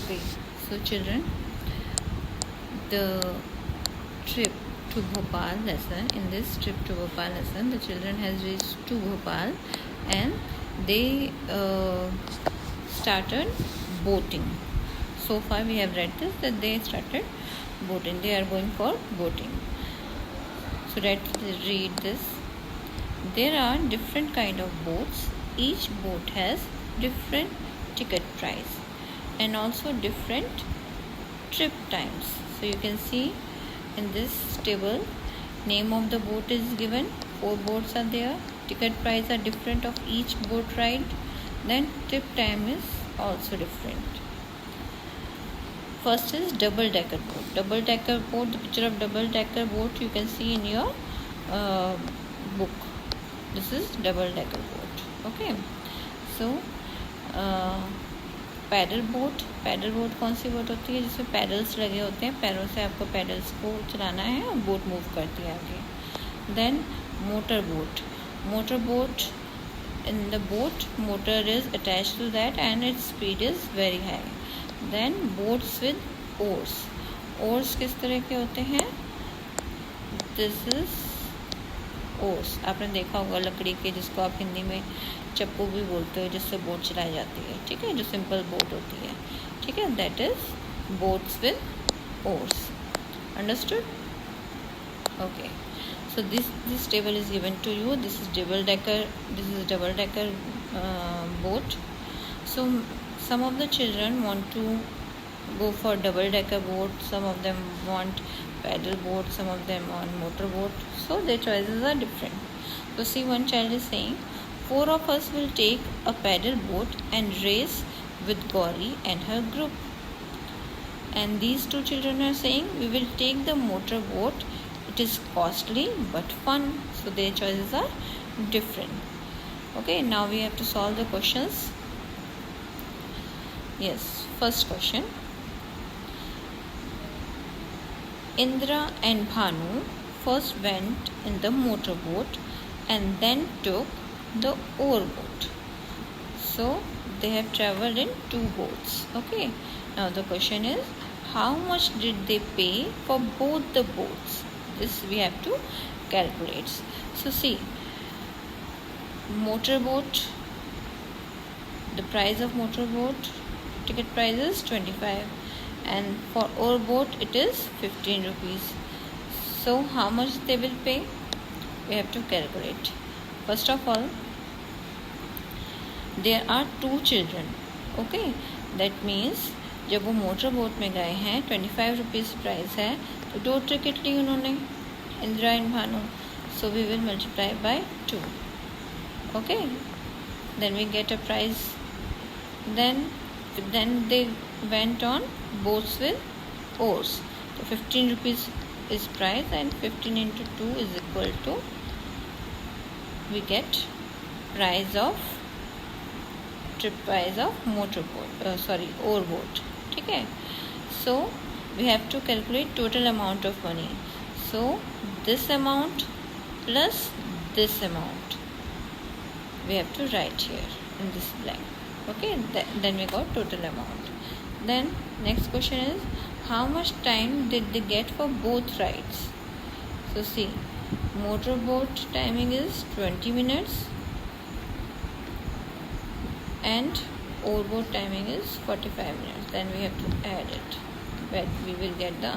Okay, so children, the trip to Bhopal lesson, in this trip to Bhopal lesson, the children has reached to Bhopal and they started boating. So far we have read this, that they started boating. They are going for boating. So let's read this. There are different kind of boats. Each boat has different ticket price and also different trip times. So you can see in this table, name of the boat is given, 4 boats are there, ticket price are different of each boat ride, then trip time is also different. First is double decker boat. Double decker boat, the picture of double decker boat you can see in your book. This is double decker boat. Okay, so paddle boat कौन सी boat होती है जिसमें paddles लगे होते हैं, पैरों से आपको पैडल्स को चलाना है और बोट मूव करती है आगे. Then motor boat in the boat motor is attached to that and its speed is very high. Then boats with oars किस तरह के होते हैं? This is ores. आपने देखा होगा लकड़ी के, जिसको आप हिंदी में चप्पू भी बोलते हो, जिससे बोट चलाई जाती है. ठीक है, जो सिंपल बोट होती है. ठीक है, that is boats with ores. Understood? Okay, so this table is given to you. This is double decker boat. So some of the children want to go for double decker boat, some of them want paddle boat, some of them want motor boat, so their choices are different. So see, one child is saying 4 of us will take a paddle boat and race with Gauri and her group, and these 2 children are saying we will take the motor boat, it is costly but fun. So their choices are different. Okay, now we have to solve the questions. Yes, first question. Indra and Bhanu first went in the motor boat and then took the oar boat. So they have traveled in 2 boats. Okay, now the question is, how much did they pay for both the boats? This we have to calculate. So see, motor boat, the price of motor boat ticket price is 25, and for oar boat it is 15 rupees. So how much they will pay? We have to calculate. First of all, there are 2 children. Okay, that means जब वो motor boat में गए हैं 25 rupees price है, तो 2 ticket ली उन्होंने, Indira and Bhanu. So we will multiply by 2. Okay, then we get a price. Then they went on boats with oars. So 15 rupees is price, and 15 into 2 is equal to, we get price of trip price of motor boat, oar boat. ठीक है, so we have to calculate total amount of money. So this amount plus this amount we have to write here in this blank. Okay, then we got total amount. Then next question is, how much time did they get for both rides? So see, motor boat timing is 20 minutes and oar boat timing is 45 minutes. Then we have to add it, but we will get the